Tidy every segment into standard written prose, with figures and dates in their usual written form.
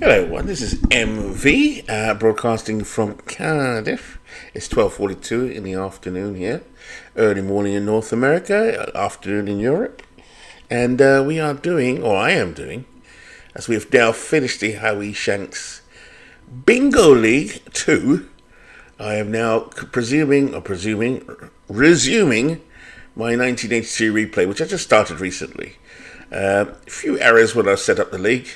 Hello everyone, this is MV, broadcasting from Cardiff. It's 12:42 in the afternoon here, early morning in North America, afternoon in Europe. And we are doing, or I am doing, as we have now finished the Howie Shanks Bingo League 2, I am now resuming my 1982 replay, which I just started recently. A few errors when I set up the league.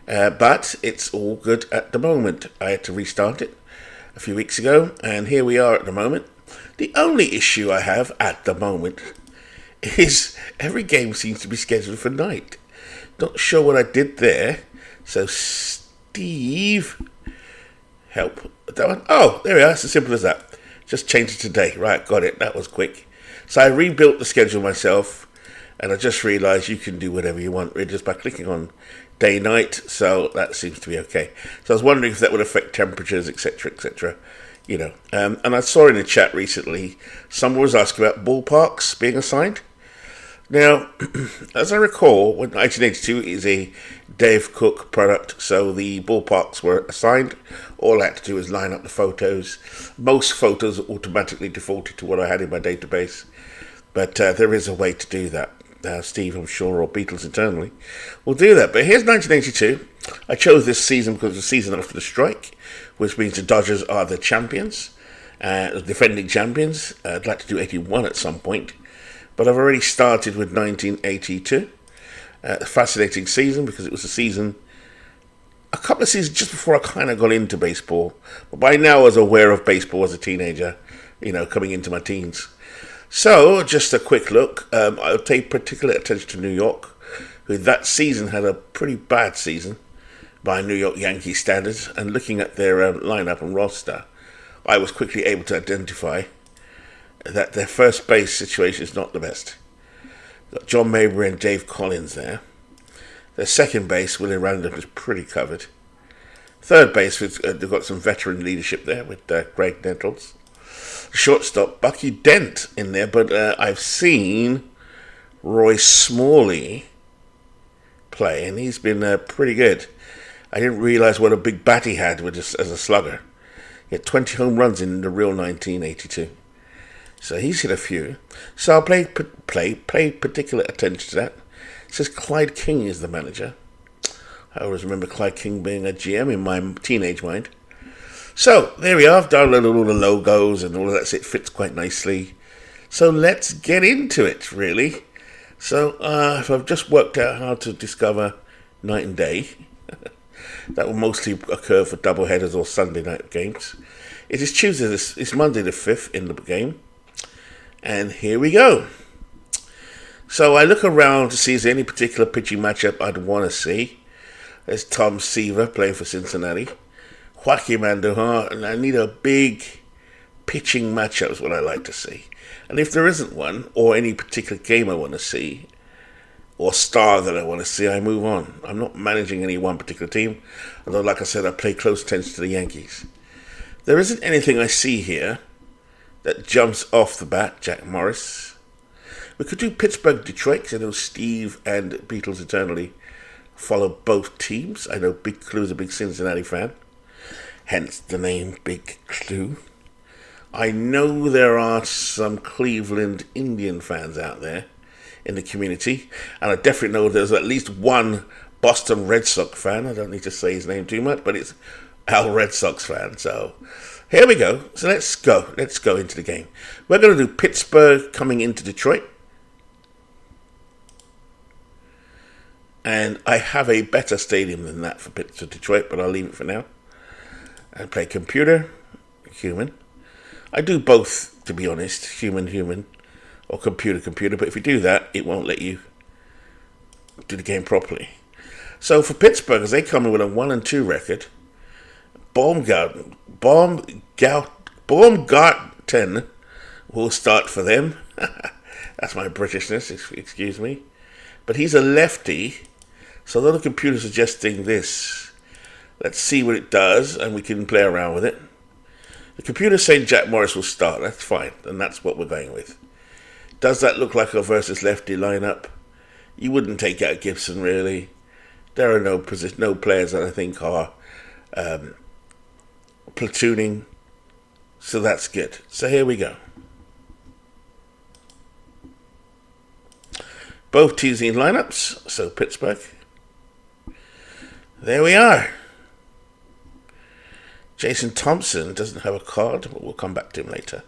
But it's all good at the moment. I had to restart it a few weeks ago, and here we are at the moment. The only issue I have at the moment is every game seems to be scheduled for night. Not sure what I did there. So, Steve, help. That one? Oh, there we are. It's as simple as that. Just changed it today. Right, got it. That was quick. So I rebuilt the schedule myself, and I just realised you can do whatever you want just by clicking on day-night, so that seems to be okay. So I was wondering if that would affect temperatures, etc., etc. And I saw in the chat recently, someone was asking about ballparks being assigned. Now, as I recall, 1982 is a Dave Cook product, so the ballparks were assigned. All I had to do was line up the photos. Most photos automatically defaulted to what I had in my database, but there is a way to do that. Steve, I'm sure, or Beatles internally, will do that. But here's 1982. I chose this season because it's the season after the strike, which means the Dodgers are the champions, defending champions. I'd like to do 81 at some point, but I've already started with 1982. A fascinating season because it was a couple of seasons just before I kind of got into baseball. But by now I was aware of baseball as a teenager, coming into my teens. So, just a quick look. I'll take particular attention to New York, who that season had a pretty bad season by New York Yankee standards. And looking at their lineup and roster, I was quickly able to identify that their first base situation is not the best. Got John Mabry and Dave Collins there. Their second base, Willie Randolph, is pretty covered. Third base, they've got some veteran leadership there with Greg Nettles. Shortstop, Bucky Dent in there, but I've seen Roy Smalley play, and he's been pretty good. I didn't realise what a big bat he had as a slugger. He had 20 home runs in the real 1982. So he's hit a few. So I'll pay particular attention to that. It says Clyde King is the manager. I always remember Clyde King being a GM in my teenage mind. So, there we are. I've downloaded all the logos and all of that, so it fits quite nicely. So, let's get into it, really. So, if I've just worked out how to discover night and day, that will mostly occur for double headers or Sunday night games. It is Tuesday, it's Monday the 5th in the game. And here we go. So, I look around to see if there's any particular pitching matchup I'd want to see. There's Tom Seaver playing for Cincinnati. Joaquin Andujar, and I need a big pitching matchup is what I like to see. And if there isn't one, or any particular game I want to see, or star that I want to see, I move on. I'm not managing any one particular team, although, like I said, I pay close attention to the Yankees. There isn't anything I see here that jumps off the bat, J.Morris. We could do Pittsburgh, Detroit, because I know Steve and Beatles eternally follow both teams. I know Big Clue's a big Cincinnati fan. Hence the name Big Clue. I know there are some Cleveland Indian fans out there in the community, and I definitely know there's at least one Boston Red Sox fan. I don't need to say his name too much, but it's Al Red Sox fan. So here we go. So let's go into the game. We're going to do Pittsburgh coming into Detroit. And I have a better stadium than that for Pittsburgh, Detroit, but I'll leave it for now. I play computer, human. I do both, to be honest, human, or computer. But if you do that, it won't let you do the game properly. So for Pittsburgh, as they come in with a 1-2 record, Baumgarten will start for them. That's my Britishness, excuse me. But he's a lefty, so although the computer's suggesting this, let's see what it does, and we can play around with it. The computer's saying J.Morris will start. That's fine, and that's what we're going with. Does that look like a versus lefty lineup? You wouldn't take out Gibson, really. There are no players that I think are platooning, so that's good. So here we go. Both teams in lineups, so Pittsburgh. There we are. Jason Thompson doesn't have a card, but we'll come back to him later.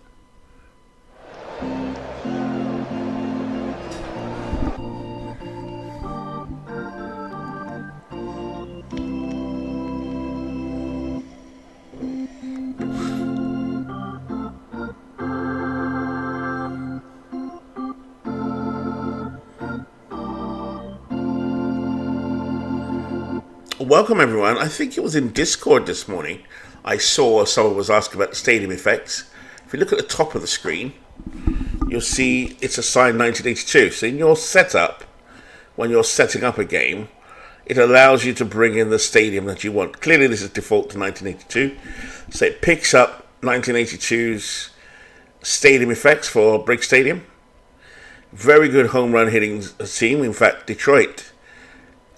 Welcome everyone. I think it was in Discord this morning I saw someone was asking about the stadium effects. If you look at the top of the screen, you'll see it's assigned 1982. So in your setup, when you're setting up a game, it allows you to bring in the stadium that you want. Clearly this is default to 1982. So it picks up 1982's stadium effects for Briggs Stadium. Very good home run hitting team. In fact, Detroit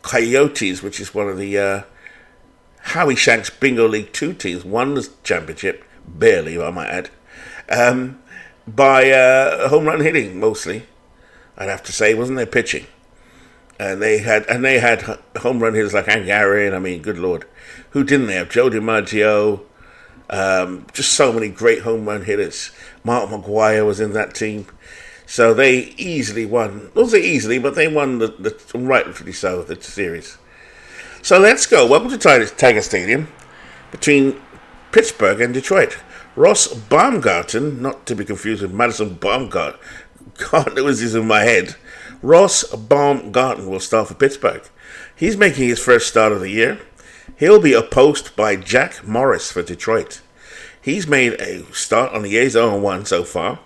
Coyotes, which is one of the Howie Shanks Bingo League 2 teams, won the championship, barely, I might add, by home run hitting mostly. I'd have to say, wasn't there pitching? And they had home run hitters like Hank Aaron. I mean, good lord, who didn't they have? Joe DiMaggio, just so many great home run hitters. Mark McGuire was in that team. So they easily won. Not say easily, but they won the rightfully so, the series. So let's go. Welcome to Tiger Stadium between Pittsburgh and Detroit. Ross Baumgarten, not to be confused with Madison Baumgarten. God, it was this in my head. Ross Baumgarten will start for Pittsburgh. He's making his first start of the year. He'll be opposed by J.Morris for Detroit. He's made a start on the year 0-1 so far.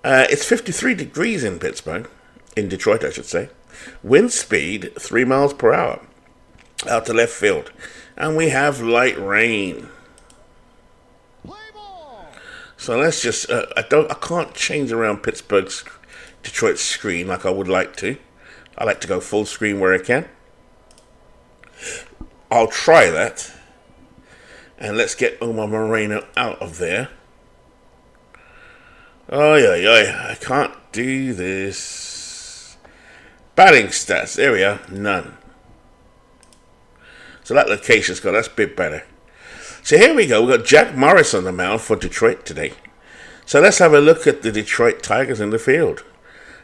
It's 53 degrees in Pittsburgh, in Detroit I should say. Wind speed 3 miles per hour out to left field. And we have light rain. So let's just, I can't change around Detroit's screen like I would like to. I like to go full screen where I can. I'll try that. And let's get Omar Moreno out of there. Oh, yeah, I can't do this. Batting stats, there we are, none. So that location's got, that's a bit better. So here we go, we've got J.Morris on the mound for Detroit today. So let's have a look at the Detroit Tigers in the field.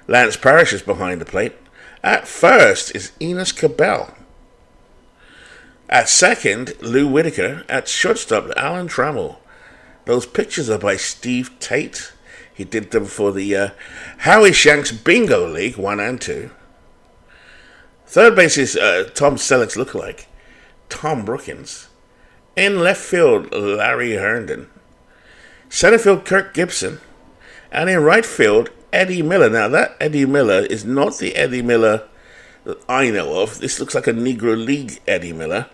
Lance Parrish is behind the plate. At first is Enos Cabell. At second, Lou Whitaker. At shortstop, Alan Trammell. Those pictures are by Steve Tate. He did them for the Howie Shanks Bingo League 1 and 2. Third base is Tom Selleck's lookalike, Tom Brookins. In left field, Larry Herndon. Center field, Kirk Gibson. And in right field, Eddie Miller. Now that Eddie Miller is not the Eddie Miller that I know of. This looks like a Negro League Eddie Miller.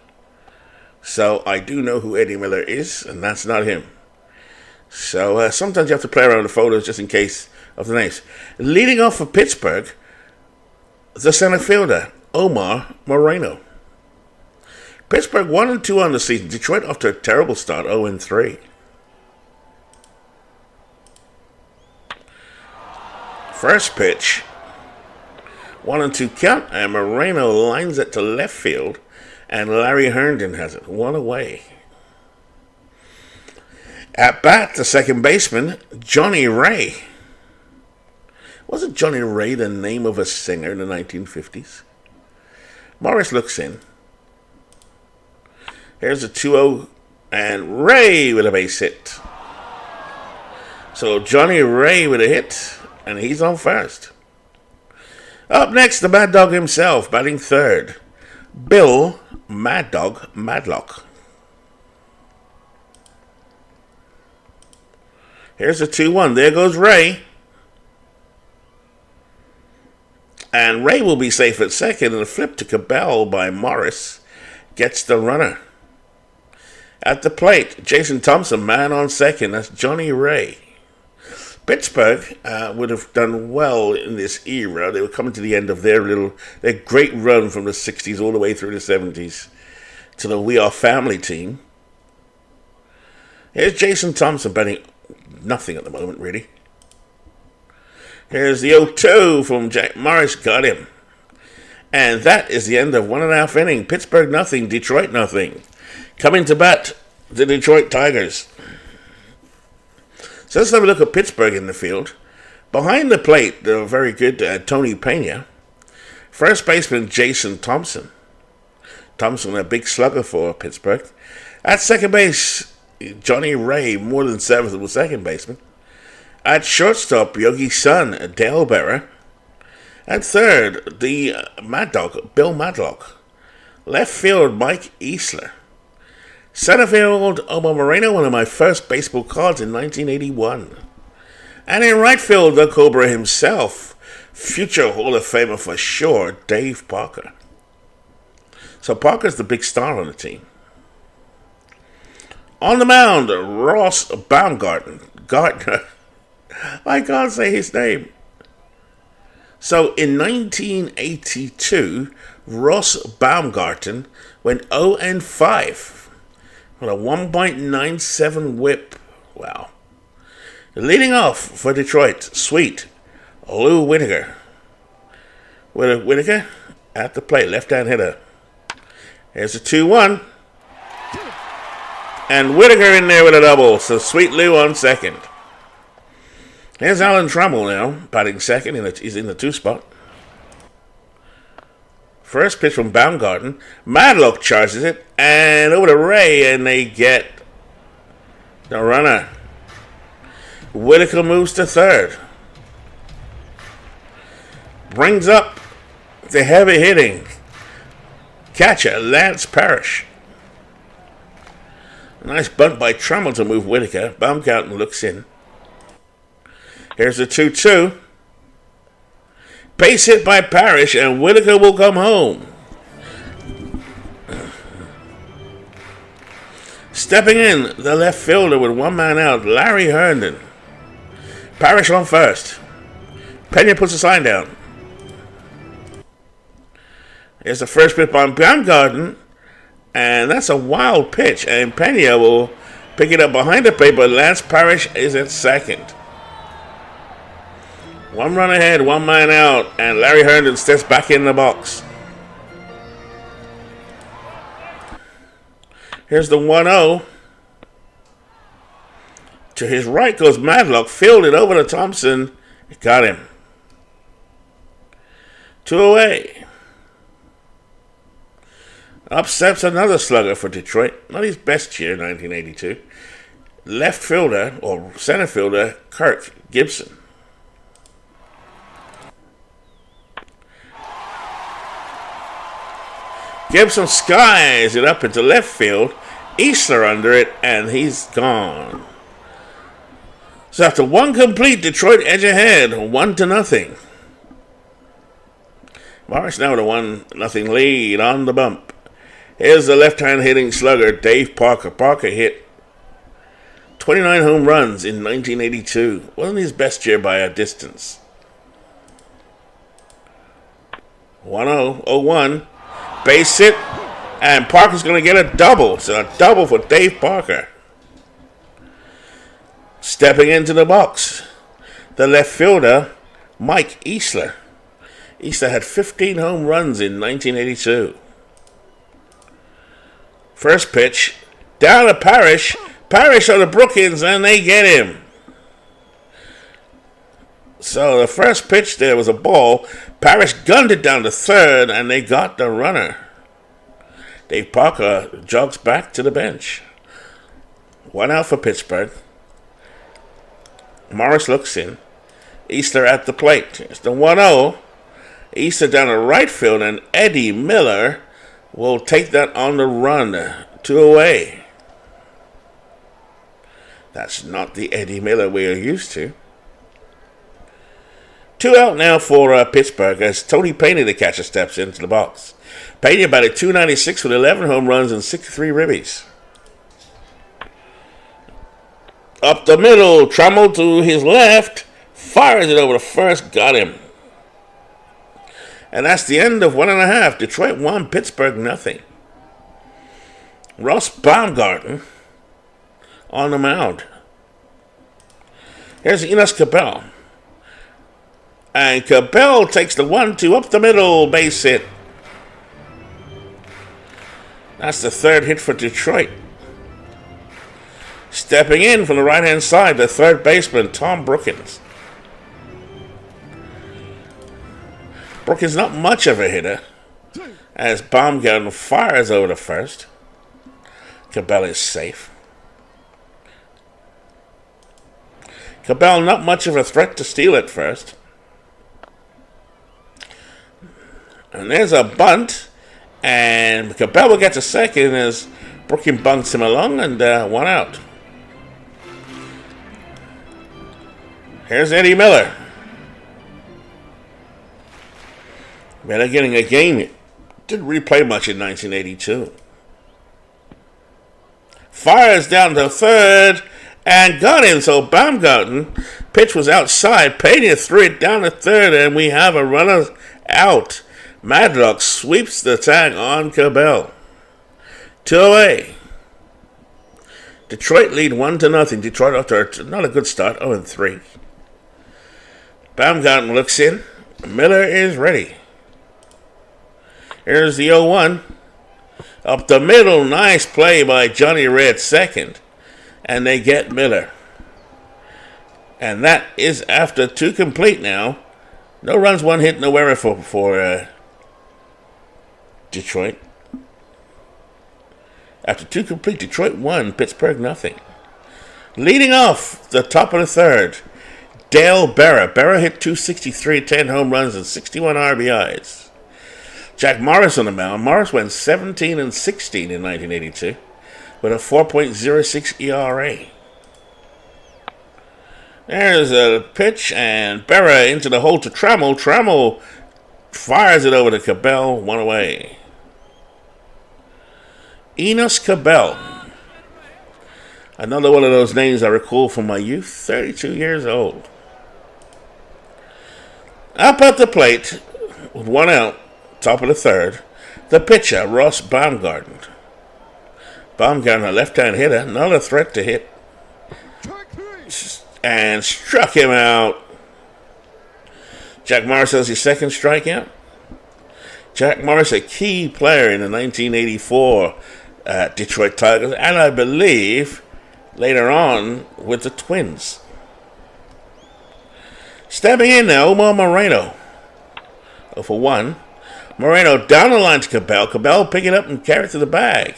So I do know who Eddie Miller is, and that's not him. So sometimes you have to play around with the photos just in case of the names. Leading off for Pittsburgh, the center fielder, Omar Moreno. Pittsburgh 1-2 on the season. Detroit off to a terrible start, 0-3. First pitch, 1-2 count, and Moreno lines it to left field, and Larry Herndon has it, one away. At bat, the second baseman, Johnny Ray. Wasn't Johnny Ray the name of a singer in the 1950s? Morris looks in. Here's a 2-0, and Ray with a base hit. So Johnny Ray with a hit, and he's on first. Up next, the Mad Dog himself, batting third, Bill Mad Dog Madlock. Here's a 2-1. There goes Ray. And Ray will be safe at second, and a flip to Cabell by Morris gets the runner. At the plate, Jason Thompson, man on second. That's Johnny Ray. Pittsburgh would have done well in this era. They were coming to the end of their great run from the 60s all the way through the 70s to the We Are Family team. Here's Jason Thompson batting nothing at the moment, really. Here's the 0-2 from J.Morris, got him. And that is the end of 1.5 inning. Pittsburgh nothing, Detroit nothing. Coming to bat, the Detroit Tigers. So let's have a look at Pittsburgh in the field. Behind the plate, the very good Tony Pena. First baseman, Jason Thompson. Thompson, a big slugger for Pittsburgh. At second base, Johnny Ray, more than serviceable second baseman. At shortstop, Yogi's son, Dale Bearer. At third, the Mad Dog, Bill Madlock. Left field, Mike Easler. Center field, Omar Moreno, one of my first baseball cards in 1981. And in right field, the Cobra himself, future Hall of Famer for sure, Dave Parker. So Parker's the big star on the team. On the mound, Ross Baumgartner. I can't say his name. So in 1982, Ross Baumgarten went 0-5 with a 1.97 whip. Wow. Leading off for Detroit, sweet, Lou Whitaker. Whitaker at the plate, left-hand hitter. Here's a 2-1. And Whitaker in there with a double, so sweet Lou on second. Here's Alan Trammell now, batting second. He's in the 2 spot. First pitch from Baumgarten. Madlock charges it, and over to Ray, and they get the runner. Whitaker moves to third. Brings up the heavy hitting catcher, Lance Parrish. Nice bunt by Trammell to move Whitaker. Baumgarten looks in. Here's the 2-2. Base hit by Parrish, and Whitaker will come home. Stepping in, the left fielder with one man out, Larry Herndon. Parrish on first. Pena puts a sign down. Here's the first pitch by Baumgarten, and that's a wild pitch, and Pena will pick it up behind the plate, but Lance Parrish is at second. One run ahead, one man out, and Larry Herndon steps back in the box. Here's the 1-0. To his right goes Madlock, fielded over to Thompson. Got him. 2 away. Up steps another slugger for Detroit. Not his best year, 1982. Left fielder, or center fielder, Kirk Gibson. Gibson skies it up into left field. Easler under it, and he's gone. So after one complete, Detroit edge ahead, 1-0. Morris now with a 1-0 lead on the bump. Here's the left-hand hitting slugger, Dave Parker. Parker hit 29 home runs in 1982. Wasn't his best year by a distance. 1-0, 0-1. Base hit, and Parker's going to get a double. So a double for Dave Parker. Stepping into the box, the left fielder, Mike Easler. Easler had 15 home runs in 1982. First pitch, down to Parrish. Parrish on the Brookins, and they get him. So the first pitch there was a ball. Parrish gunned it down to third, and they got the runner. Dave Parker jogs back to the bench. 1 out for Pittsburgh. Morris looks in. Easler at the plate. It's the 1-0. Easler down to right field, and Eddie Miller will take that on the run. 2 away. That's not the Eddie Miller we are used to. 2 out now for Pittsburgh as Tony Pena, the catcher, steps into the box. Pena batted .296 with 11 home runs and 63 ribbies. Up the middle, Trammell to his left, fires it over the first, got him. And that's the end of 1.5. Detroit 1, Pittsburgh nothing. Ross Baumgarten on the mound. Here's Enos Cabell. And Cabell takes the 1-2 up the middle, base hit. That's the third hit for Detroit. Stepping in from the right-hand side, the third baseman, Tom Brookins. Brookins not much of a hitter, as Baumgarten fires over the first. Cabell is safe. Cabell not much of a threat to steal at first. And there's a bunt, and Cabell will get to second as Brookins bunts him along, and 1 out. Here's Eddie Miller. Miller getting a game. Didn't really play much in 1982. Fires down to third and got him. So Baumgarten, pitch was outside. Pena threw it down to third, and we have a runner out. Madlock sweeps the tag on Cabell. 2 away. Detroit lead 1-0. Detroit after not a good start, 0-3. Baumgarten looks in. Miller is ready. Here's the 0-1. Up the middle, nice play by Johnny Red, second. And they get Miller. And that is after 2 complete now. No runs, 1 hit, no error for Detroit. After 2 complete, Detroit 1, Pittsburgh nothing. Leading off the top of the third, Dale Berra. Berra hit .263, 10 home runs and 61 RBIs. J.Morris on the mound. Morris went 17-16 in 1982 with a 4.06 ERA. There's a pitch, and Berra into the hole to Trammell. Trammell fires it over to Cabell, 1 away. Enos Cabell. Another one of those names I recall from my youth, 32 years old. Up at the plate, with 1 out, top of the third, the pitcher, Ross Baumgarten. Baumgarten, a left-hand hitter, not a threat to hit. And struck him out. J.Morris has his second strikeout. J.Morris, a key player in the 1984 Detroit Tigers, and I believe later on with the Twins. Stepping in now, Omar Moreno. 0-for-1. Moreno down the line to Cabell. Cabell pick it up and carry it to the bag.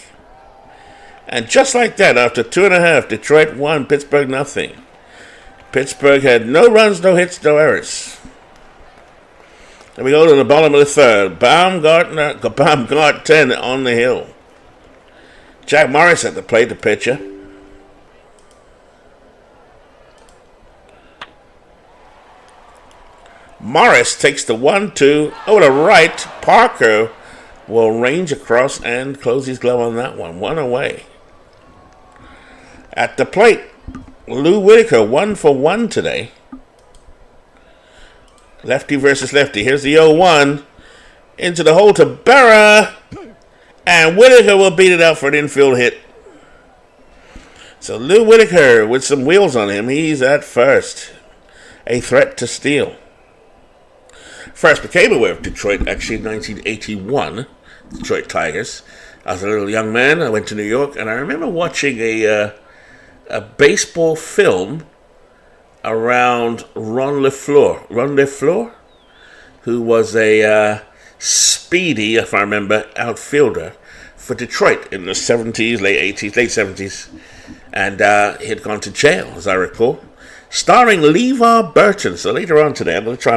And just like that, after 2.5, Detroit 1, Pittsburgh nothing. Pittsburgh had no runs, no hits, no errors. Then we go to the bottom of the third. Baumgarten on the hill. J.Morris at the plate, the pitcher. Morris takes the 1-2 over the right. Parker will range across and close his glove on that one. 1 away. At the plate, Lou Whitaker, 1-for-1 today. Lefty versus lefty. Here's the 0-1. Into the hole to Berra. And Whitaker will beat it out for an infield hit. So Lou Whitaker with some wheels on him. He's at first. A threat to steal. First became aware of Detroit actually in 1981, Detroit Tigers. I was a little young man. I went to New York, and I remember watching a baseball film around Ron LeFleur, who was a speedy, if I remember, outfielder for Detroit in the 70s, late 70s, and he had gone to jail, as I recall, starring LeVar Burton. So later on today, I'm going to try